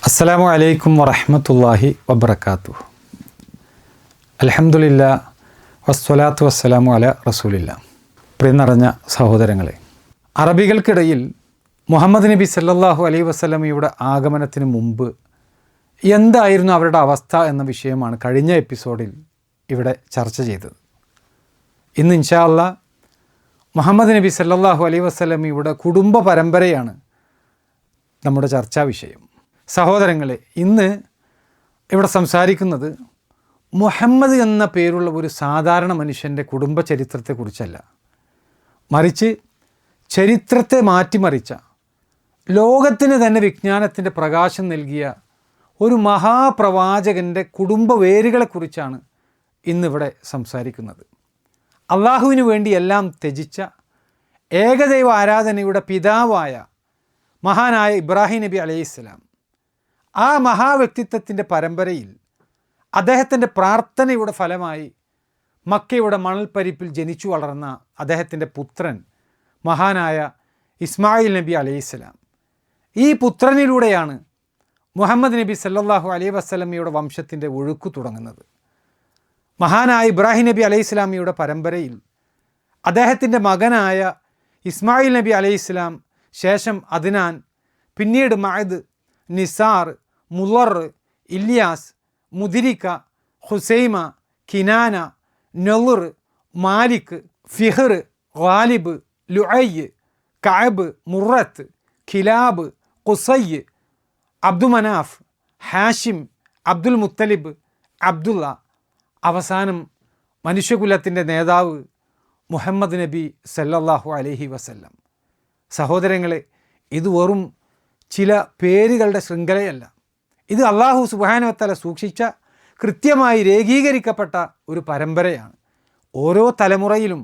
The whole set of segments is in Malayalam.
അസ്സലാമു അലൈക്കും വറഹ്മത്തുള്ളാഹി വബറകാതുഹു. അൽഹംദുലില്ലാ വസ്സലാത്തു വസ്സലാമു അലാ റസൂലില്ലാ. പ്രിയ നിറഞ്ഞ സഹോദരങ്ങളെ, അറബികൾക്കിടയിൽ മുഹമ്മദ് നബി സല്ലല്ലാഹു അലൈഹി വസല്ലമയുടെ ആഗമനത്തിന് മുമ്പ് എന്തായിരുന്നു അവരുടെ അവസ്ഥ എന്ന വിഷയമാണ് കഴിഞ്ഞ എപ്പിസോഡിൽ ഇവിടെ ചർച്ച ചെയ്തത്. ഇന്ന് ഇൻഷാ അല്ലാഹ് മുഹമ്മദ് നബി സല്ലല്ലാഹു അലൈഹി വസല്ലമയുടെ കുടുംബ പരമ്പരയാണ് നമ്മുടെ ചർച്ചാ വിഷയം. സഹോദരങ്ങളെ, ഇന്ന് ഇവിടെ സംസാരിക്കുന്നത് മുഹമ്മദ് എന്ന പേരുള്ള ഒരു സാധാരണ മനുഷ്യൻ്റെ കുടുംബ ചരിത്രത്തെക്കുറിച്ചല്ല, മറിച്ച് ചരിത്രത്തെ മാറ്റിമറിച്ച, ലോകത്തിന് തന്നെ വിജ്ഞാനത്തിൻ്റെ പ്രകാശം നൽകിയ ഒരു മഹാപ്രവാചകൻ്റെ കുടുംബ വേരുകളെക്കുറിച്ചാണ് ഇന്നിവിടെ സംസാരിക്കുന്നത്. അള്ളാഹുവിനു വേണ്ടി എല്ലാം ത്യജിച്ച ഏകദൈവ ആരാധനയുടെ പിതാവായ മഹാനായ ഇബ്രാഹിം നബി അലൈഹിസ്സലാം, ആ മഹാവ്യക്തിത്വത്തിൻ്റെ പരമ്പരയിൽ അദ്ദേഹത്തിൻ്റെ പ്രാർത്ഥനയുടെ ഫലമായി മക്കയുടെ മണൽപ്പരിപ്പിൽ ജനിച്ചു വളർന്ന അദ്ദേഹത്തിൻ്റെ പുത്രൻ മഹാനായ ഇസ്മായിൽ നബി അലൈഹിസ്സലാം. ഈ പുത്രനിലൂടെയാണ് മുഹമ്മദ് നബി സല്ലല്ലാഹു അലൈഹി വസല്ലമയുടെ വംശത്തിൻ്റെ ഒഴുക്ക് തുടങ്ങുന്നത്. മഹാനായ ഇബ്രാഹിം നബി അലൈഹിസ്സലാമിയുടെ പരമ്പരയിൽ അദ്ദേഹത്തിൻ്റെ മകനായ ഇസ്മായിൽ നബി അലൈഹിസ്സലാം, ശേഷം അദ്നാൻ, പിന്നീട് മഅദ്, നിസാർ, മുളർ, ഇല്യാസ്, മുദിരിക്ക, ഹുസൈമ, കിനാന, നളുർ, മാലിക്, ഫിഹർ, ഗാലിബ്, ലുഅയ്, കഅബ്, മുറത്ത്, ഖിലാബ്, ഖുസയ്, അബ്ദുമനാഫ്, ഹാഷിം, അബ്ദുൽ മുത്തലിബ്, അബ്ദുള്ള, അവസാനം മനുഷ്യകുലത്തിൻ്റെ നേതാവ് മുഹമ്മദ് നബി സല്ലല്ലാഹു അലൈഹി വസല്ലം. സഹോദരങ്ങളെ, ഇത് വെറും ചില പേരുകളുടെ ശൃംഖലയല്ല. ഇത് അള്ളാഹു സുബ്ഹാനഹു വ തആല സൂക്ഷിച്ച, കൃത്യമായി രേഖീകരിക്കപ്പെട്ട ഒരു പരമ്പരയാണ്. ഓരോ തലമുറയിലും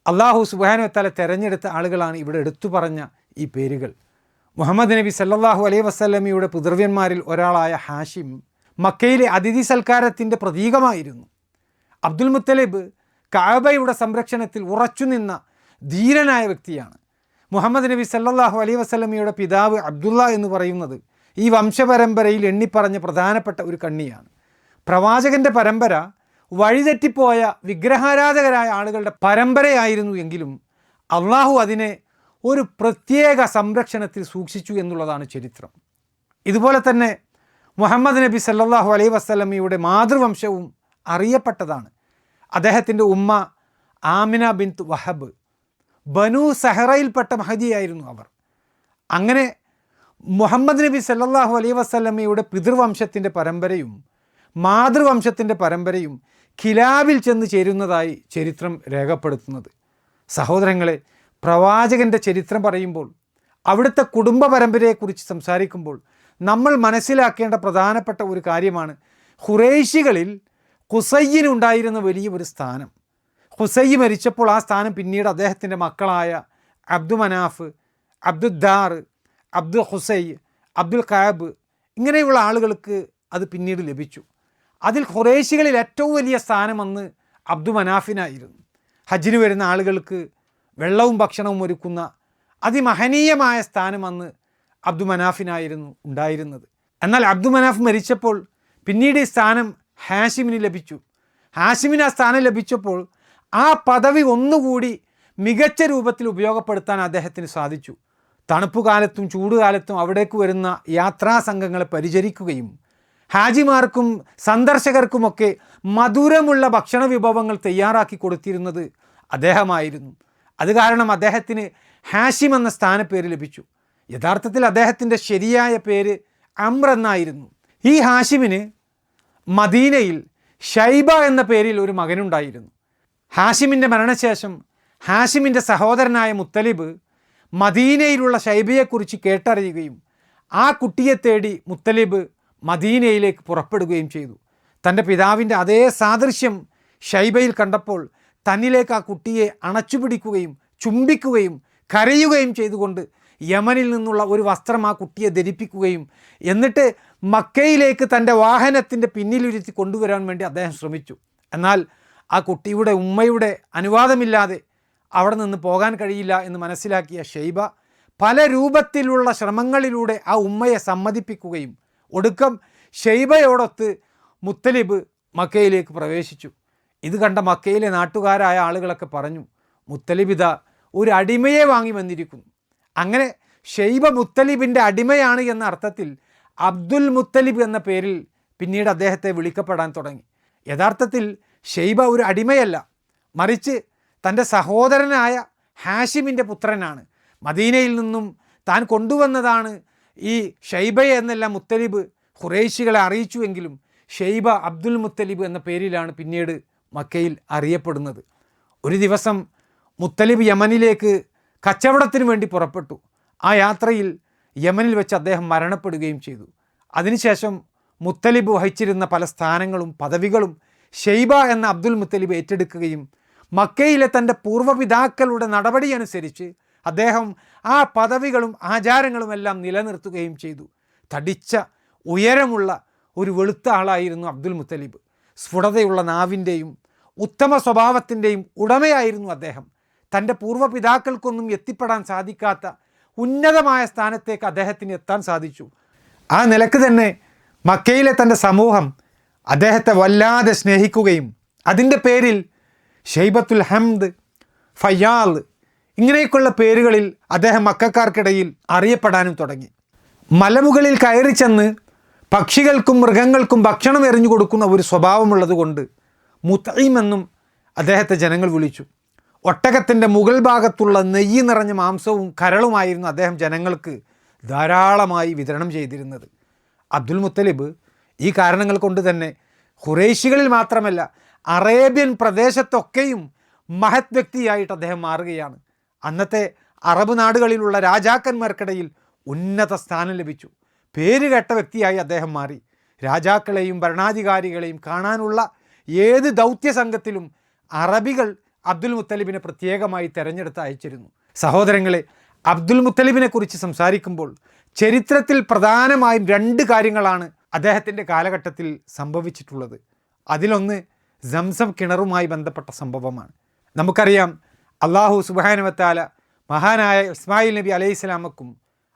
അള്ളാഹു സുബ്ഹാനഹു വ തആല തിരഞ്ഞെടുത്ത ആളുകളാണ് ഇവിടെ എടുത്തു പറഞ്ഞ ഈ പേരുകൾ. മുഹമ്മദ് നബി സല്ലല്ലാഹു അലൈഹി വസല്ലമയുടെ പിതൃവ്യന്മാരിൽ ഒരാളായ ഹാഷിം മക്കയിലെ അതിഥി സൽക്കാരത്തിൻ്റെ പ്രതീകമായിരുന്നു. അബ്ദുൽ മുത്തലിബ് കഅബയുടെ സംരക്ഷണത്തിൽ ഉറച്ചുനിന്ന ധീരനായ വ്യക്തിയാണ്. മുഹമ്മദ് നബി സല്ലല്ലാഹു അലൈഹി വസല്ലമയുടെ പിതാവ് അബ്ദുള്ള എന്ന് പറയുന്നത് ഈ വംശപരമ്പരയിൽ എണ്ണിപ്പറഞ്ഞ പ്രധാനപ്പെട്ട ഒരു കണ്ണിയാണ്. പ്രവാചകൻ്റെ പരമ്പര വഴിതെറ്റിപ്പോയ വിഗ്രഹാരാധകരായ ആളുകളുടെ പരമ്പരയായിരുന്നു എങ്കിലും അള്ളാഹു അതിനെ ഒരു പ്രത്യേക സംരക്ഷണത്തിൽ സൂക്ഷിച്ചു എന്നുള്ളതാണ് ചരിത്രം. ഇതുപോലെ തന്നെ മുഹമ്മദ് നബി സല്ലല്ലാഹു അലൈഹി വസല്ലമയുടെ മാതൃവംശവും അറിയപ്പെട്ടതാണ്. അദ്ദേഹത്തിൻ്റെ ഉമ്മ ആമിന ബിൻത്ത് വഹബ്, ബനു സഹറയിൽപ്പെട്ട മഹദിയായിരുന്നു അവർ. അങ്ങനെ മുഹമ്മദ് നബി സല്ലല്ലാഹു അലൈഹി വസല്ലമയുടെ പിതൃവംശത്തിൻ്റെ പരമ്പരയും മാതൃവംശത്തിൻ്റെ പരമ്പരയും ഖിലാബിൽ ചെന്ന് ചേരുന്നതായി ചരിത്രം രേഖപ്പെടുത്തുന്നത്. സഹോദരങ്ങളെ, പ്രവാചകൻ്റെ ചരിത്രം പറയുമ്പോൾ, അവിടുത്തെ കുടുംബ പരമ്പരയെക്കുറിച്ച് സംസാരിക്കുമ്പോൾ നമ്മൾ മനസ്സിലാക്കേണ്ട പ്രധാനപ്പെട്ട ഒരു കാര്യമാണ് ഖുറൈശികളിൽ ഖുസയ്യിനുണ്ടായിരുന്ന വലിയ ഒരു സ്ഥാനം. ഖുസൈ മരിച്ചപ്പോൾ ആ സ്ഥാനം പിന്നീട് അദ്ദേഹത്തിൻ്റെ മക്കളായ അബ്ദുമനാഫ്, അബ്ദുദ്ദാർ, അബ്ദുൽ ഖുസൈ, അബ്ദുൽ കഅബ് ഇങ്ങനെയുള്ള ആളുകൾക്ക് അത് പിന്നീട് ലഭിച്ചു. അതിൽ ഖുറൈശികളിൽ ഏറ്റവും വലിയ സ്ഥാനം അന്ന് അബ്ദുമനാഫിനായിരുന്നു. ഹജ്ജിന് വരുന്ന ആളുകൾക്ക് വെള്ളവും ഭക്ഷണവും ഒരുക്കുന്ന അതിമഹനീയമായ സ്ഥാനം അന്ന് അബ്ദുമനാഫിനായിരുന്നു ഉണ്ടായിരുന്നത്. എന്നാൽ അബ്ദുമനാഫ് മരിച്ചപ്പോൾ പിന്നീട് ഈ സ്ഥാനം ഹാഷിമിന് ലഭിച്ചു. ഹാഷിമിന് ആ സ്ഥാനം ലഭിച്ചപ്പോൾ ആ പദവി ഒന്നുകൂടി മികച്ച രൂപത്തിൽ ഉപയോഗപ്പെടുത്താൻ അദ്ദേഹത്തിന് സാധിച്ചു. തണുപ്പുകാലത്തും ചൂടുകാലത്തും അവിടേക്ക് വരുന്ന യാത്രാ സംഘങ്ങളെ പരിചരിക്കുകയും ഹാജിമാർക്കും സന്ദർശകർക്കുമൊക്കെ മധുരമുള്ള ഭക്ഷണ വിഭവങ്ങൾ തയ്യാറാക്കി കൊടുത്തിരുന്നത് അദ്ദേഹമായിരുന്നു. അത് കാരണം അദ്ദേഹത്തിന് ഹാഷിം എന്ന സ്ഥാനപ്പേര് ലഭിച്ചു. യഥാർത്ഥത്തിൽ അദ്ദേഹത്തിൻ്റെ ശരിയായ പേര് അംർ എന്നായിരുന്നു. ഈ ഹാഷിമിന് മദീനയിൽ ഷൈബ എന്ന പേരിൽ ഒരു മകനുണ്ടായിരുന്നു. ഹാഷിമിൻ്റെ മരണശേഷം ഹാഷിമിൻ്റെ സഹോദരനായ മുത്തലിബ് മദീനയിലുള്ള ഷൈബയെക്കുറിച്ച് കേട്ടറിയുകയും ആ കുട്ടിയെ തേടി മുത്തലിബ് മദീനയിലേക്ക് പുറപ്പെടുകയും ചെയ്തു. തൻ്റെ പിതാവിൻ്റെ അതേ സാദൃശ്യം ഷൈബയിൽ കണ്ടപ്പോൾ തന്നിലേക്ക് ആ കുട്ടിയെ അണച്ചുപിടിക്കുകയും ചുംബിക്കുകയും കരയുകയും ചെയ്തുകൊണ്ട് യമനിൽ നിന്നുള്ള ഒരു വസ്ത്രം ആ കുട്ടിയെ ധരിപ്പിക്കുകയും എന്നിട്ട് മക്കയിലേക്ക് തൻ്റെ വാഹനത്തിൻ്റെ പിന്നിലിരുത്തി കൊണ്ടുവരാൻ വേണ്ടി അദ്ദേഹം ശ്രമിച്ചു. എന്നാൽ ആ കുട്ടിയുടെ ഉമ്മയുടെ അനുവാദമില്ലാതെ അവിടെ നിന്ന് പോകാൻ കഴിയില്ല എന്ന് മനസ്സിലാക്കിയ ഷൈബ പല രൂപത്തിലുള്ള ശ്രമങ്ങളിലൂടെ ആ ഉമ്മയെ സമ്മതിപ്പിക്കുകയും ഒടുക്കം ഷെയ്ബയോടൊത്ത് മുത്തലിബ് മക്കയിലേക്ക് പ്രവേശിച്ചു. ഇത് കണ്ട മക്കയിലെ നാട്ടുകാരായ ആളുകളൊക്കെ പറഞ്ഞു, മുത്തലിബ് ഇതാ ഒരു അടിമയെ വാങ്ങി വന്നിരിക്കുന്നു. അങ്ങനെ ഷെയ്ബ മുത്തലിബിൻ്റെ അടിമയാണ് എന്ന അർത്ഥത്തിൽ അബ്ദുൽ മുത്തലിബ് എന്ന പേരിൽ പിന്നീട് അദ്ദേഹത്തെ വിളിക്കപ്പെടാൻ തുടങ്ങി. യഥാർത്ഥത്തിൽ ഷെയ്ബ ഒരു അടിമയല്ല, മറിച്ച് തൻ്റെ സഹോദരനായ ഹാഷിമിൻ്റെ പുത്രനാണ്. മദീനയിൽ നിന്നും താൻ കൊണ്ടുവന്നതാണ് ഈ ഷെയ്ബയെ എന്നെല്ലാം മുത്തലിബ് ഖുറൈശികളെ അറിയിച്ചുവെങ്കിലും ഷെയ്ബ അബ്ദുൽ മുത്തലിബ് എന്ന പേരിലാണ് പിന്നീട് മക്കയിൽ അറിയപ്പെടുന്നത്. ഒരു ദിവസം മുത്തലിബ് യമനിലേക്ക് കച്ചവടത്തിന് വേണ്ടി പുറപ്പെട്ടു. ആ യാത്രയിൽ യമനിൽ വെച്ച് അദ്ദേഹം മരണപ്പെടുകയും ചെയ്തു. അതിനുശേഷം മുത്തലിബ് വഹിച്ചിരുന്ന പല സ്ഥാനങ്ങളും പദവികളും ഷെയ്ബ എന്ന അബ്ദുൽ മുത്തലിബ് ഏറ്റെടുക്കുകയും മക്കയിലെ തൻ്റെ പൂർവ്വപിതാക്കളുടെ നടപടി അനുസരിച്ച് അദ്ദേഹം ആ പദവികളും ആചാരങ്ങളുമെല്ലാം നിലനിർത്തുകയും ചെയ്തു. തടിച്ച ഉയരമുള്ള ഒരു വെളുത്ത ആളായിരുന്നു അബ്ദുൽ മുത്തലിബ്. സ്ഫുടതയുള്ള നാവിൻ്റെയും ഉത്തമ സ്വഭാവത്തിൻ്റെയും ഉടമയായിരുന്നു അദ്ദേഹം. തൻ്റെ പൂർവ്വപിതാക്കൾക്കൊന്നും എത്തിപ്പെടാൻ സാധിക്കാത്ത ഉന്നതമായ സ്ഥാനത്തേക്ക് അദ്ദേഹത്തിന് എത്താൻ സാധിച്ചു. ആ നിലക്ക് തന്നെ മക്കയിലെ തൻ്റെ സമൂഹം അദ്ദേഹത്തെ വല്ലാതെ സ്നേഹിക്കുകയും അതിൻ്റെ പേരിൽ ഷെയ്ബത്തുൽ ഹംദ്, ഫയ്യാൽ ഇങ്ങനെയൊക്കെയുള്ള പേരുകളിൽ അദ്ദേഹം മക്കക്കാർക്കിടയിൽ അറിയപ്പെടാനും തുടങ്ങി. മലമുകളിൽ കയറി ചെന്ന് പക്ഷികൾക്കും മൃഗങ്ങൾക്കും ഭക്ഷണം എറിഞ്ഞു കൊടുക്കുന്ന ഒരു സ്വഭാവമുള്ളത് കൊണ്ട് മുത്തഈം എന്നും അദ്ദേഹത്തെ ജനങ്ങൾ വിളിച്ചു. ഒട്ടകത്തിൻ്റെ മുകൾ ഭാഗത്തുള്ള നെയ്യ് നിറഞ്ഞ മാംസവും കരളുമായിരുന്നു അദ്ദേഹം ജനങ്ങൾക്ക് ധാരാളമായി വിതരണം ചെയ്തിരുന്നത്. അബ്ദുൽ മുത്തലിബ് ഈ കാരണങ്ങൾ കൊണ്ട് തന്നെ ഖുറൈശികളിൽ മാത്രമല്ല അറേബ്യൻ പ്രദേശത്തൊക്കെയും മഹത് വ്യക്തിയായിട്ട് അദ്ദേഹം മാറുകയാണ്. അന്നത്തെ അറബ് നാടുകളിലുള്ള രാജാക്കന്മാർക്കിടയിൽ ഉന്നത സ്ഥാനം ലഭിച്ചു. പേരുകേട്ട വ്യക്തിയായി അദ്ദേഹം മാറി. രാജാക്കളെയും ഭരണാധികാരികളെയും കാണാനുള്ള ഏത് ദൗത്യ സംഘത്തിലും അറബികൾ അബ്ദുൽ മുത്തലിബിനെ പ്രത്യേകമായി തിരഞ്ഞെടുത്ത് അയച്ചിരുന്നു. സഹോദരങ്ങളെ, അബ്ദുൽ മുത്തലിബിനെ കുറിച്ച് സംസാരിക്കുമ്പോൾ ചരിത്രത്തിൽ പ്രധാനമായും 2 കാര്യങ്ങളാണ് അദ്ദേഹത്തിൻ്റെ കാലഘട്ടത്തിൽ സംഭവിച്ചിട്ടുള്ളത്. അതിലൊന്ന് സംസം കിണറുമായി ബന്ധപ്പെട്ട സംഭവമാണ്. നമുക്കറിയാം, അള്ളാഹു സുബ്ഹാനഹു വ തആല മഹാനായ ഇസ്മായിൽ നബി അലൈഹിസ്സലാമക്കും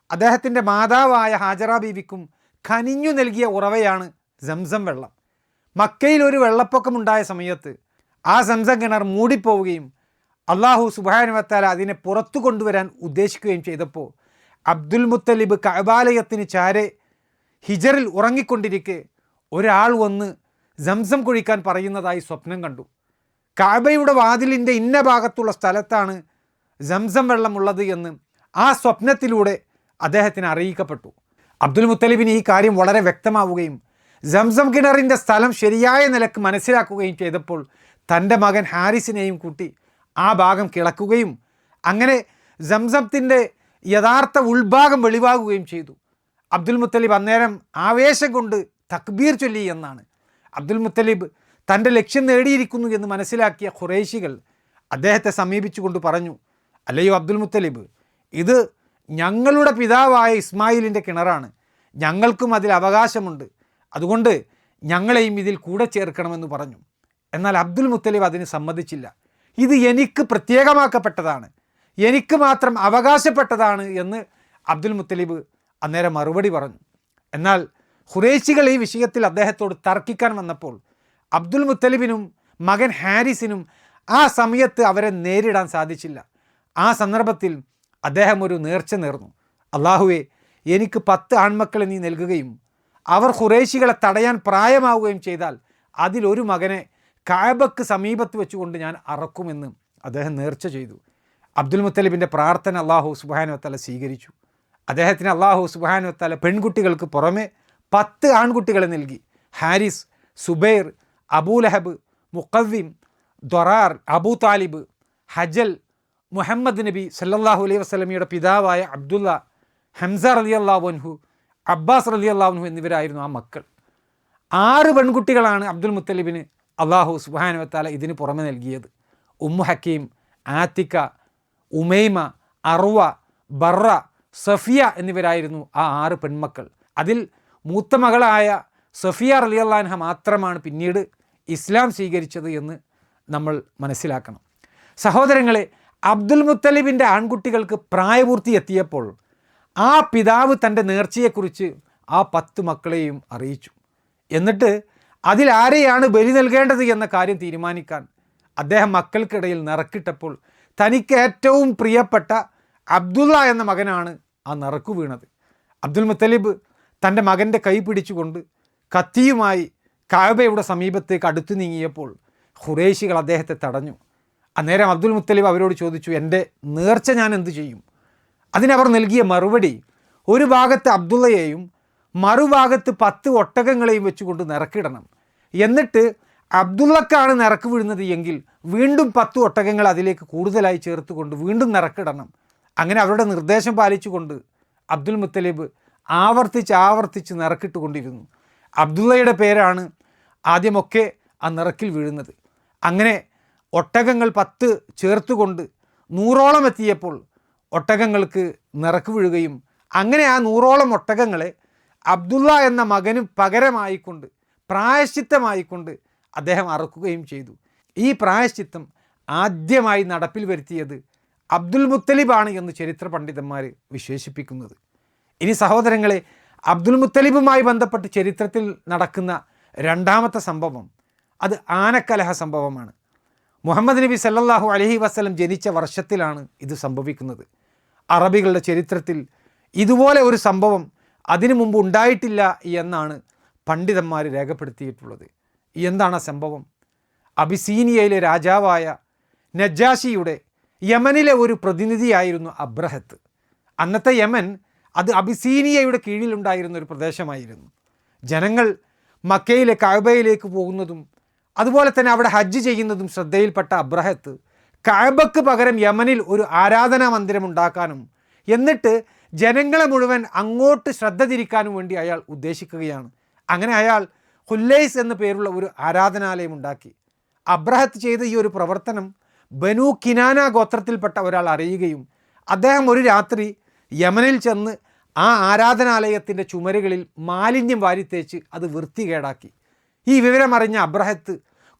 അദ്ദേഹത്തിൻ്റെ മാതാവായ ഹാജറ ബീവിക്കും കനിഞ്ഞു നൽകിയ ഉറവയാണ് സംസം വെള്ളം. മക്കയിൽ ഒരു വെള്ളപ്പൊക്കമുണ്ടായ സമയത്ത് ആ സംസം കിണർ മൂടിപ്പോവുകയും അള്ളാഹു സുബ്ഹാനഹു വ തആല അതിനെ പുറത്തു കൊണ്ടുവരാൻ ഉദ്ദേശിക്കുകയും ചെയ്തപ്പോൾ അബ്ദുൽ മുത്തലിബ് കഅബാലയത്തിന് ചാരെ ഹിജറിൽ ഉറങ്ങിക്കൊണ്ടിരിക്കെ ഒരാൾ വന്ന് സംസം കുഴിക്കാൻ പറയുന്നതായി സ്വപ്നം കണ്ടു. കഅബയുടെ വാതിലിൻ്റെ ഇന്ന ഭാഗത്തുള്ള സ്ഥലത്താണ് സംസം വെള്ളമുള്ളത് എന്ന് ആ സ്വപ്നത്തിലൂടെ അദ്ദേഹത്തിന് അറിയിക്കപ്പെട്ടു. അബ്ദുൽ മുത്തലിബിന് ഈ കാര്യം വളരെ വ്യക്തമാവുകയും സംസം കിണറിൻ്റെ സ്ഥലം ശരിയായ നിലക്ക് മനസ്സിലാക്കുകയും ചെയ്തപ്പോൾ തൻ്റെ മകൻ ഹാരിസിനെയും കൂട്ടി ആ ഭാഗം കിളക്കുകയും അങ്ങനെ സംസത്തിൻ്റെ യഥാർത്ഥ ഉൾഭാഗം വെളിവാകുകയും ചെയ്തു. അബ്ദുൽ മുത്തലിബ് അന്നേരം ആവേശം കൊണ്ട് തക്ബീർ ചൊല്ലി എന്നാണ്. അബ്ദുൽ മുത്തലിബ് തൻ്റെ ലക്ഷ്യം നേടിയിരിക്കുന്നു എന്ന് മനസ്സിലാക്കിയ ഖുറൈശികൾ അദ്ദേഹത്തെ സമീപിച്ചുകൊണ്ട് പറഞ്ഞു, അല്ലയോ അബ്ദുൽ മുത്തലിബ്, ഇത് ഞങ്ങളുടെ പിതാവായ ഇസ്മായിലിൻ്റെ കിണറാണ്, ഞങ്ങൾക്കും അതിൽ അവകാശമുണ്ട്, അതുകൊണ്ട് ഞങ്ങളെയും ഇതിൽ കൂടെ ചേർക്കണമെന്ന് പറഞ്ഞു. എന്നാൽ അബ്ദുൽ മുത്തലിബ് അതിന് സമ്മതിച്ചില്ല. ഇത് എനിക്ക് പ്രത്യേകമാക്കപ്പെട്ടതാണ്, എനിക്ക് മാത്രം അവകാശപ്പെട്ടതാണ് എന്ന് അബ്ദുൽ മുത്തലിബ് അന്നേരം മറുപടി പറഞ്ഞു. എന്നാൽ ഖുറൈശികൾ ഈ വിഷയത്തിൽ അദ്ദേഹത്തോട് തർക്കിക്കാൻ വന്നപ്പോൾ അബ്ദുൽ മുത്തലിബിനും മകൻ ഹാരിസിനും ആ സമയത്ത് അവരെ നേരിടാൻ സാധിച്ചില്ല. ആ സന്ദർഭത്തിൽ അദ്ദേഹം ഒരു നേർച്ച നേർന്നു. അള്ളാഹുവേ, എനിക്ക് 10 ആൺമക്കളെ നീ നൽകുകയും അവർ ഖുറൈശികളെ തടയാൻ പ്രായമാവുകയും ചെയ്താൽ അതിലൊരു മകനെ കഅബക്ക് സമീപത്ത് വെച്ചുകൊണ്ട് ഞാൻ അറക്കുമെന്ന് അദ്ദേഹം നേർച്ച ചെയ്തു. അബ്ദുൽ മുത്തലിബിൻ്റെ പ്രാർത്ഥന അള്ളാഹു സുബ്ഹാനഹു വ തആല സ്വീകരിച്ചു. അദ്ദേഹത്തിന് അള്ളാഹു സുബ്ഹാനഹു വ തആല പെൺകുട്ടികൾക്ക് പുറമെ 10 ആൺകുട്ടികളെ നൽകി. ഹാരിസ്, സുബൈർ, അബൂലഹബ്, മുഖവ്വിം, ദൊറാർ, അബൂ താലിബ്, ഹജൽ, മുഹമ്മദ് നബി സല്ലല്ലാഹു അലൈഹി വസല്ലമയുടെ പിതാവായ അബ്ദുള്ള, ഹംസ റളിയല്ലാഹു അൻഹു, അബ്ബാസ് റളിയല്ലാഹു അൻഹു എന്നിവരായിരുന്നു ആ മക്കൾ. 6 പെൺകുട്ടികളാണ് അബ്ദുൽ മുത്തലിബിന് അള്ളാഹു സുബ്ഹാനഹു വ തആല ഇതിന് പുറമെ നൽകിയത്. ഉമ്മു ഹക്കീം, ആത്തിക, ഉമൈമ, അർവ, ബറ, സഫിയ എന്നിവരായിരുന്നു ആ 6 പെൺമക്കൾ. അതിൽ മൂത്ത മകളായ സഫിയ റളിയല്ലാഹു അൻഹ മാത്രമാണ് പിന്നീട് ഇസ്ലാം സ്വീകരിച്ചത് എന്ന് നമ്മൾ മനസ്സിലാക്കണം. സഹോദരങ്ങളെ, അബ്ദുൽ മുത്തലിബിൻ്റെ ആൺകുട്ടികൾക്ക് പ്രായപൂർത്തി എത്തിയപ്പോൾ ആ പിതാവ് തൻ്റെ നേർച്ചയെക്കുറിച്ച് ആ 10 മക്കളെയും അറിയിച്ചു. എന്നിട്ട് അതിലാരെയാണ് ബലി നൽകേണ്ടത് എന്ന കാര്യം തീരുമാനിക്കാൻ അദ്ദേഹം മക്കൾക്കിടയിൽ നറുക്കിട്ടപ്പോൾ തനിക്ക് ഏറ്റവും പ്രിയപ്പെട്ട അബ്ദുള്ള എന്ന മകനാണ് ആ നറുക്കു വീണത്. അബ്ദുൽ മുത്തലിബ് തൻ്റെ മകൻ്റെ കൈ പിടിച്ചുകൊണ്ട് കത്തിയുമായി കഅബയുടെ സമീപത്തേക്ക് അടുത്തു നീങ്ങിയപ്പോൾ ഖുറൈശികൾ അദ്ദേഹത്തെ തടഞ്ഞു. അന്നേരം അബ്ദുൽ മുത്തലിബ് അവരോട് ചോദിച്ചു, എൻ്റെ നേർച്ച ഞാൻ എന്തു ചെയ്യും? അതിനവർ നൽകിയ മറുപടി, ഒരു ഭാഗത്ത് അബ്ദുള്ളയെയും മറുഭാഗത്ത് 10 ഒട്ടകങ്ങളെയും വെച്ചുകൊണ്ട് നിറക്കിടണം. എന്നിട്ട് അബ്ദുള്ളക്കാണ് നിറക്ക് വീഴുന്നത് എങ്കിൽ വീണ്ടും 10 ഒട്ടകങ്ങൾ അതിലേക്ക് കൂടുതലായി ചേർത്തുകൊണ്ട് വീണ്ടും നിറക്കിടണം. അങ്ങനെ അവരുടെ നിർദ്ദേശം പാലിച്ചുകൊണ്ട് അബ്ദുൽ മുത്തലിബ് ആവർത്തിച്ച് നിറക്കിട്ടുകൊണ്ടിരുന്നു. അബ്ദുള്ളയുടെ പേരാണ് ആദ്യമൊക്കെ ആ നിറക്കിൽ വീഴുന്നത്. അങ്ങനെ ഒട്ടകങ്ങൾ 10 ചേർത്തുകൊണ്ട് 100ഓളം എത്തിയപ്പോൾ ഒട്ടകങ്ങൾക്ക് നിറക്ക് വീഴുകയും അങ്ങനെ ആ 100ഓളം ഒട്ടകങ്ങളെ അബ്ദുള്ള എന്ന മകന് പകരമായിക്കൊണ്ട് പ്രായശ്ചിത്തമായിക്കൊണ്ട് അദ്ദേഹം അറുക്കുകയും ചെയ്തു. ഈ പ്രായശ്ചിത്തം ആദ്യമായി നടപ്പിൽ വരുത്തിയത് അബ്ദുൽ മുത്തലിബാണ് എന്ന് ചരിത്ര പണ്ഡിതന്മാർ വിശേഷിപ്പിക്കുന്നത്. ഇനി സഹോദരങ്ങളെ, അബ്ദുൽ മുത്തലിബുമായി ബന്ധപ്പെട്ട് ചരിത്രത്തിൽ നടക്കുന്ന രണ്ടാമത്തെ സംഭവം അത് ആനക്കലഹ സംഭവമാണ്. മുഹമ്മദ് നബി സല്ലല്ലാഹു അലൈഹി വസല്ലം ജനിച്ച വർഷത്തിലാണ് ഇത് സംഭവിക്കുന്നത്. അറബികളുടെ ചരിത്രത്തിൽ ഇതുപോലെ ഒരു സംഭവം അതിനു മുമ്പ് ഉണ്ടായിട്ടില്ല എന്നാണ് പണ്ഡിതന്മാർ രേഖപ്പെടുത്തിയിട്ടുള്ളത്. എന്താണ് ആ സംഭവം? അബിസീനിയയിലെ രാജാവായ നജാഷിയുടെ യമനിലെ ഒരു പ്രതിനിധിയായിരുന്നു അബ്രഹത്ത്. അന്നത്തെ യമൻ അത് അബിസീനിയയുടെ കീഴിലുണ്ടായിരുന്ന ഒരു പ്രദേശമായിരുന്നു. ജനങ്ങൾ മക്കയിലെ കഅബയിലേക്ക് പോകുന്നതും അതുപോലെ തന്നെ അവിടെ ഹജ്ജ് ചെയ്യുന്നതും ശ്രദ്ധയിൽപ്പെട്ട അബ്രഹത്ത് കഅബക്ക് പകരം യമനിൽ ഒരു ആരാധനാ മന്ദിരം ഉണ്ടാക്കാനും എന്നിട്ട് ജനങ്ങളെ മുഴുവൻ അങ്ങോട്ട് ശ്രദ്ധ തിരിക്കാനും വേണ്ടി അയാൾ ഉദ്ദേശിക്കുകയാണ്. അങ്ങനെ അയാൾ ഹുല്ലൈസ് എന്ന പേരുള്ള ഒരു ആരാധനാലയം ഉണ്ടാക്കി. അബ്രഹത്ത് ചെയ്ത ഈ ഒരു പ്രവർത്തനം ബനു കിനാന ഗോത്രത്തിൽപ്പെട്ട ഒരാൾ അറിയുകയും അദ്ദേഹം ഒരു രാത്രി യമനിൽ ചെന്ന് ആ ആരാധനാലയത്തിൻ്റെ ചുമരുകളിൽ മാലിന്യം വാരിത്തേച്ച് അത് വൃത്തികേടാക്കി. ഈ വിവരമറിഞ്ഞ അബ്രഹത്ത്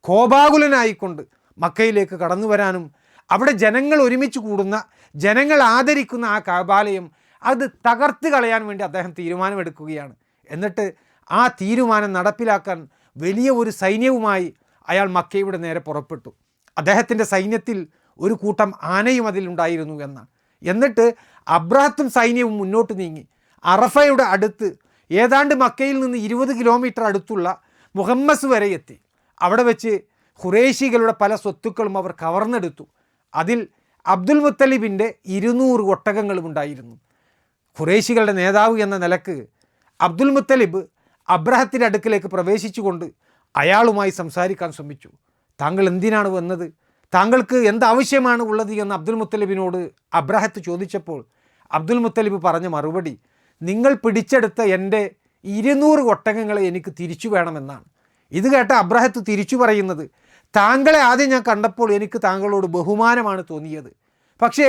കോപാകുലനായിക്കൊണ്ട് മക്കയിലേക്ക് കടന്നു വരാനും അവിടെ ജനങ്ങൾ ഒരുമിച്ച് കൂടുന്ന, ജനങ്ങൾ ആദരിക്കുന്ന ആ കഅബാലയം അത് തകർത്ത് കളയാൻ വേണ്ടി അദ്ദേഹം തീരുമാനമെടുക്കുകയാണ്. എന്നിട്ട് ആ തീരുമാനം നടപ്പിലാക്കാൻ വലിയ ഒരു സൈന്യവുമായി അയാൾ മക്കയുടെ നേരെ പുറപ്പെട്ടു. അദ്ദേഹത്തിൻ്റെ സൈന്യത്തിൽ ഒരു കൂട്ടം ആനയും അതിലുണ്ടായിരുന്നു എന്നാണ്. എന്നിട്ട് അബ്രഹത്തും സൈന്യവും മുന്നോട്ട് നീങ്ങി അറഫയുടെ അടുത്ത് ഏതാണ്ട് മക്കയിൽ നിന്ന് 20 കിലോമീറ്റർ അടുത്തുള്ള മുഹമ്മസ് വരെ എത്തി. അവിടെ വെച്ച് ഖുറൈശികളുടെ പല സ്വത്തുക്കളും അവർ കവർന്നെടുത്തു. അതിൽ അബ്ദുൽ മുത്തലിബിൻ്റെ 200 ഒട്ടകങ്ങളും ഉണ്ടായിരുന്നു. ഖുറൈശികളുടെ നേതാവ് എന്ന നിലക്ക് അബ്ദുൽ മുത്തലിബ് അബ്രഹത്തിൻ്റെ അടുക്കിലേക്ക് പ്രവേശിച്ചുകൊണ്ട് അയാളുമായി സംസാരിക്കാൻ ശ്രമിച്ചു. താങ്കൾ എന്തിനാണ് വന്നത്? താങ്കൾക്ക് എന്താവശ്യമാണ് ഉള്ളത് എന്ന് അബ്ദുൽ മുത്തലിബിനോട് അബ്രഹത്ത് ചോദിച്ചപ്പോൾ അബ്ദുൽ മുത്തലിബ് പറഞ്ഞ മറുപടി, നിങ്ങൾ പിടിച്ചെടുത്ത എൻ്റെ 200 ഒട്ടകങ്ങളെ എനിക്ക് തിരിച്ചു വേണമെന്നാണ്. ഇത് കേട്ട അബ്രഹത്ത് തിരിച്ചു പറയുന്നത്, താങ്കളെ ആദ്യം ഞാൻ കണ്ടപ്പോൾ എനിക്ക് താങ്കളോട് ബഹുമാനമാണ് തോന്നിയത്. പക്ഷേ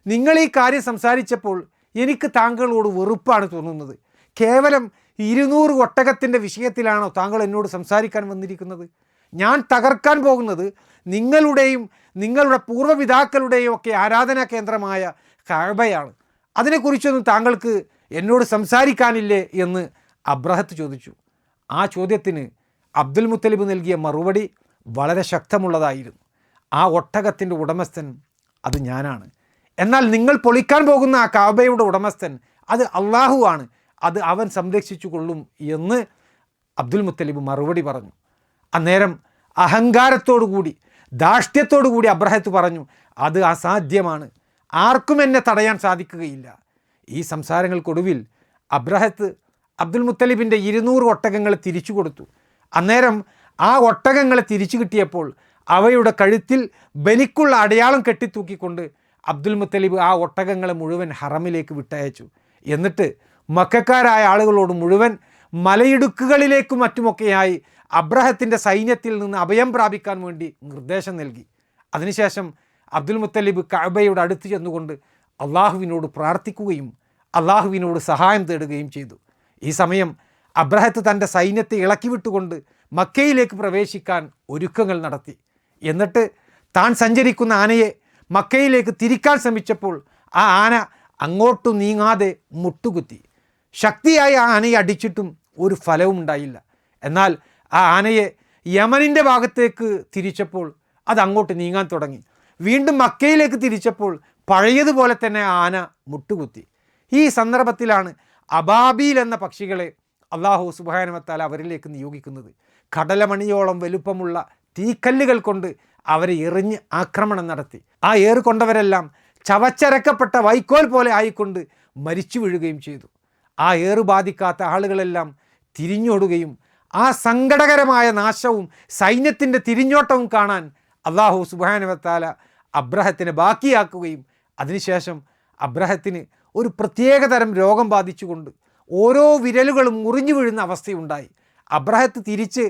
നിങ്ങൾ ഈ കാര്യം സംസാരിച്ചപ്പോൾ എനിക്ക് താങ്കളോട് വെറുപ്പാണ് തോന്നുന്നത്. കേവലം 200 ഒട്ടകത്തിൻ്റെ വിഷയത്തിലാണോ താങ്കൾ എന്നോട് സംസാരിക്കാൻ വന്നിരിക്കുന്നത്? ഞാൻ തകർക്കാൻ പോകുന്നത് നിങ്ങളുടെയും നിങ്ങളുടെ പൂർവ്വപിതാക്കളുടെയും ഒക്കെ ആരാധനാ കേന്ദ്രമായ കഅബയാണ്. അതിനെക്കുറിച്ചൊന്നും താങ്കൾക്ക് എന്നോട് സംസാരിക്കാനില്ലേ എന്ന് അബ്രഹത്ത് ചോദിച്ചു. ആ ചോദ്യത്തിന് അബ്ദുൽ മുത്തലിബ് നൽകിയ മറുപടി വളരെ ശക്തമുള്ളതായിരുന്നു. ആ ഒട്ടകത്തിൻ്റെ ഉടമസ്ഥൻ അത് ഞാനാണ്. എന്നാൽ നിങ്ങൾ പൊളിക്കാൻ പോകുന്ന ആ കഅബയുടെ ഉടമസ്ഥൻ അത് അള്ളാഹു ആണ്. അത് അവൻ സംരക്ഷിച്ചു കൊള്ളും എന്ന് അബ്ദുൽ മുത്തലിബ് മറുപടി പറഞ്ഞു. അന്നേരം അഹങ്കാരത്തോടുകൂടി ധാർഷ്ട്യത്തോടുകൂടി അബ്രഹത്ത് പറഞ്ഞു, അത് അസാധ്യമാണ്, ആർക്കും എന്നെ തടയാൻ സാധിക്കുകയില്ല. ഈ സംസാരങ്ങൾക്കൊടുവിൽ അബ്രഹത്ത് അബ്ദുൽ മുത്തലിബിൻ്റെ 200 ഒട്ടകങ്ങളെ തിരിച്ചു കൊടുത്തു. അന്നേരം ആ ഒട്ടകങ്ങളെ തിരിച്ചു കിട്ടിയപ്പോൾ അവയുടെ കഴുത്തിൽ ബലിക്കുള്ള അടയാളം കെട്ടിത്തൂക്കിക്കൊണ്ട് അബ്ദുൽ മുത്തലിബ് ആ ഒട്ടകങ്ങളെ മുഴുവൻ ഹറമിലേക്ക് വിട്ടയച്ചു. എന്നിട്ട് മക്കക്കാരായ ആളുകളോട് മുഴുവൻ മലയിടുക്കുകളിലേക്കും മറ്റുമൊക്കെയായി അബ്രഹത്തിൻ്റെ സൈന്യത്തിൽ നിന്ന് അഭയം പ്രാപിക്കാൻ വേണ്ടി നിർദ്ദേശം നൽകി. അതിനുശേഷം അബ്ദുൽ മുത്തലിബ് കഅബയുടെ അടുത്ത് ചെന്നുകൊണ്ട് അള്ളാഹുവിനോട് പ്രാർത്ഥിക്കുകയും അള്ളാഹുവിനോട് സഹായം തേടുകയും ചെയ്തു. ഈ സമയം അബ്രഹത്ത് തൻ്റെ സൈന്യത്തെ ഇളക്കി വിട്ടുകൊണ്ട് മക്കയിലേക്ക് പ്രവേശിക്കാൻ ഒരുക്കങ്ങൾ നടത്തി. എന്നിട്ട് താൻ സഞ്ചരിക്കുന്ന ആനയെ മക്കയിലേക്ക് തിരിക്കാൻ ശ്രമിച്ചപ്പോൾ ആ ആന അങ്ങോട്ടും നീങ്ങാതെ മുട്ടുകുത്തി. ശക്തിയായി ആ ആനയെ അടിച്ചിട്ടും ഒരു ഫലവും ഉണ്ടായില്ല. എന്നാൽ ആ ആനയെ യമനിൻ്റെ ഭാഗത്തേക്ക് തിരിച്ചപ്പോൾ അത് അങ്ങോട്ട് നീങ്ങാൻ തുടങ്ങി. വീണ്ടും മക്കയിലേക്ക് തിരിച്ചപ്പോൾ പഴയതുപോലെ തന്നെ ആന മുട്ടുകുത്തി. ഈ സന്ദർഭത്തിലാണ് അബാബീൽ എന്ന പക്ഷികളെ അള്ളാഹു സുബ്ഹാനഹു വ തആല അവരിലേക്ക് നിയോഗിക്കുന്നത്. കടലമണിയോളം വലുപ്പമുള്ള തീക്കല്ലുകൾ കൊണ്ട് അവരെ എറിഞ്ഞ് ആക്രമണം നടത്തി. ആ ഏറുകൊണ്ടവരെല്ലാം ചവച്ചരക്കപ്പെട്ട വൈക്കോൽ പോലെ ആയിക്കൊണ്ട് മരിച്ചു വീഴുകയും ചെയ്തു. ആ ഏറ് ബാധിക്കാത്ത ആളുകളെല്ലാം തിരിഞ്ഞോടുകയും ആ സങ്കടകരമായ നാശവും സൈന്യത്തിൻ്റെ തിരിഞ്ഞോട്ടവും കാണാൻ അള്ളാഹു സുബ്ഹാനഹു വ തആല അബ്രഹത്തിനെ ബാക്കിയാക്കുകയും അതിനുശേഷം അബ്രഹത്തിന് ഒരു പ്രത്യേകതരം രോഗം ബാധിച്ചുകൊണ്ട് ഓരോ വിരലുകളും മുറിഞ്ഞു വീഴുന്ന അവസ്ഥയുണ്ടായി. അബ്രഹത്ത് തിരിച്ച്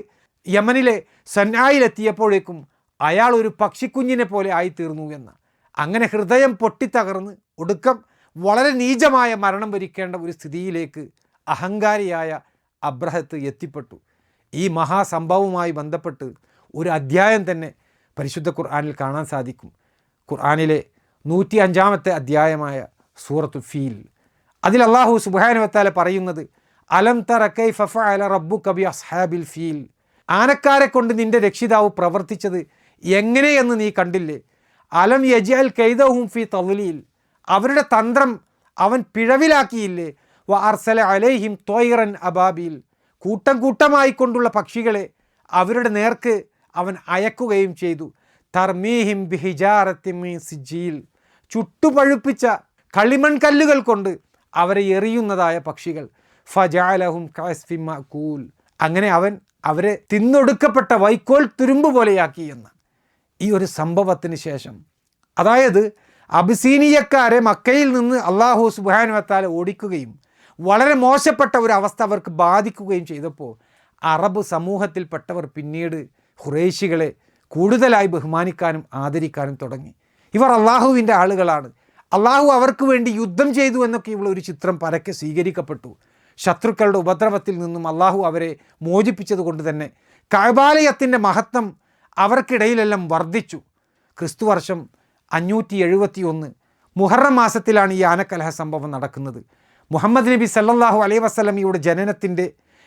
യമനിലെ സന്നായിലെത്തിയപ്പോഴേക്കും അയാൾ ഒരു പക്ഷിക്കുഞ്ഞിനെ പോലെ ആയിത്തീർന്നു എന്ന്. അങ്ങനെ ഹൃദയം പൊട്ടിത്തകർന്ന് ഒടുക്കം വളരെ നീചമായ മരണം വരിക്കേണ്ട ഒരു സ്ഥിതിയിലേക്ക് അഹങ്കാരിയായ അബ്രഹത്ത് എത്തിപ്പെട്ടു. ഈ മഹാസംഭവവുമായി ബന്ധപ്പെട്ട് ഒരു അധ്യായം തന്നെ പരിശുദ്ധ ഖുർആനിൽ കാണാൻ സാധിക്കും. ഖുർആനിലെ 105-ാമത്തെ അധ്യായമായ സൂറത്തുൽ ഫീൽ. അതിൽ അല്ലാഹു സുബ്ഹാനഹു വ തആല പറയുന്നത്, അലം തറ കൈഫ ഫഅല റബ്ബുക ബി അസ്ഹാബിൽ ഫീൽ. ആനക്കാരെ കൊണ്ട് നിന്റെ രക്ഷിതാവ് പ്രവർത്തിച്ചത് എങ്ങനെയെന്ന് നീ കണ്ടില്ലേ? അലം യജ്അൽ കൈദഹും ഫീ തദ്ലീൽ. അവരുടെ തന്ത്രം അവൻ പിഴവിലാക്കിയില്ലേ? വ അർസല അലൈഹിം ത്വയ്റൻ അബാബീൽ. കൂട്ടം കൂട്ടമായി കൊണ്ടുള്ള പക്ഷികളെ അവരുടെ നേർക്ക് അവൻ അയക്കുകയും ചെയ്തു. തർമീഹിം ബിഹിജാറത്തിൻ മിൻ സിജീൽ. ചുട്ടുപഴുപ്പിച്ച കളിമൺ കല്ലുകൾ കൊണ്ട് അവരെ എറിയുന്നതായ പക്ഷികൾ. ഫജഅലഹും കഅസ്ഫിൻ മഅകൂൽ. അങ്ങനെ അവൻ അവരെ തിന്നൊടുക്കപ്പെട്ട വൈക്കോൽ തുരുമ്പ് പോലെയാക്കി എന്ന്. ഈ ഒരു സംഭവത്തിന് ശേഷം, അതായത് അബിസീനിയക്കാരെ മക്കയിൽ നിന്ന് അല്ലാഹു സുബ്ഹാനഹു വ തആല ഓടിക്കുകയും വളരെ മോശപ്പെട്ട ഒരു അവസ്ഥ അവർക്ക് ബാധിക്കുകയും ചെയ്തപ്പോൾ അറബ് സമൂഹത്തിൽപ്പെട്ടവർ പിന്നീട് ഖുറൈശികളെ കൂടുതലായി ബഹുമാനിക്കാനും ആദരിക്കാനും തുടങ്ങി. ഇവർ അള്ളാഹുവിൻ്റെ ആളുകളാണ്, അള്ളാഹു അവർക്ക് വേണ്ടി യുദ്ധം ചെയ്തു എന്നൊക്കെയുള്ള ഒരു ചിത്രം പരക്കെ സ്വീകരിക്കപ്പെട്ടു. ശത്രുക്കളുടെ ഉപദ്രവത്തിൽ നിന്നും അള്ളാഹു അവരെ മോചിപ്പിച്ചത് കൊണ്ട് തന്നെ കഅബാലയത്തിൻ്റെ മഹത്വം അവർക്കിടയിലെല്ലാം വർദ്ധിച്ചു. ക്രിസ്തുവർഷം 571 മുഹറം മാസത്തിലാണ് ഈ ആനക്കലഹ സംഭവം നടക്കുന്നത്. മുഹമ്മദ് നബി സല്ലല്ലാഹു അലൈഹി വസല്ലമയുടെ ജനനത്തിൻ്റെ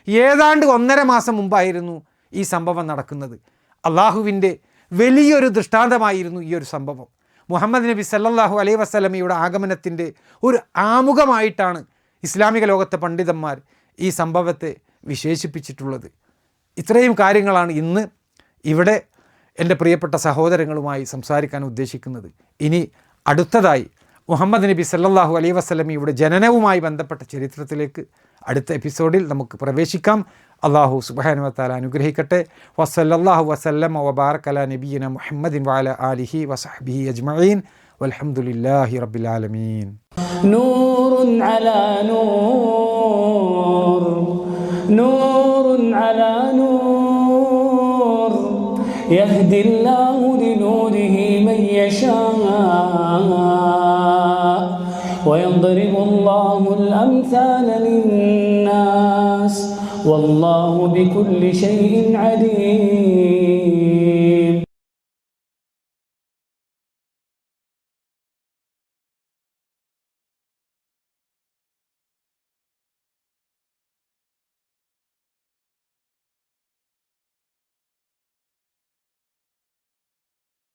ഏതാണ്ട് 1.5 മാസം മുമ്പായിരുന്നു ഈ സംഭവം നടക്കുന്നത്. അള്ളാഹുവിൻ്റെ വലിയൊരു ദൃഷ്ടാന്തമായിരുന്നു ഈ ഒരു സംഭവം. മുഹമ്മദ് നബി സല്ലല്ലാഹു അലൈഹി വസല്ലമയുടെ ആഗമനത്തിൻ്റെ ഒരു ആമുഖമായിട്ടാണ് ഇസ്ലാമിക ലോകത്തെ പണ്ഡിതന്മാർ ഈ സംഭവത്തെ വിശേഷിപ്പിച്ചിട്ടുള്ളത്. ഇത്രയും കാര്യങ്ങളാണ് ഇന്ന് ഇവിടെ എൻ്റെ പ്രിയപ്പെട്ട സഹോദരങ്ങളുമായി സംസാരിക്കാൻ ഉദ്ദേശിക്കുന്നത്. ഇനി അടുത്തതായി മുഹമ്മദ് നബി സല്ലല്ലാഹു അലൈഹി വസല്ലമയുടെ ജനനവുമായി ബന്ധപ്പെട്ട ചരിത്രത്തിലേക്ക് അടുത്ത എപ്പിസോഡിൽ നമുക്ക് പ്രവേശിക്കാം. അല്ലാഹു സുബ്ഹാനഹു വ തആല അനുഗ്രഹിക്കട്ടെ. വസല്ലല്ലാഹു വസല്ലമ വബാറക അലാ നബിയിന മുഹമ്മദിൻ വഅലാ ആലിഹി വസഹ്ബിഹി അജ്മഈൻ വൽഹംദുലില്ലാഹി റബ്ബിൽ ആലമീൻ. നൂറുൻ അലാ നൂർ, നൂറുൻ അലാ നൂർ, യഹ്ദില്ലാഹു ലിനൂരിഹി മൻ യശാ ويضرب الله الأمثال للناس والله بكل شيء عليم.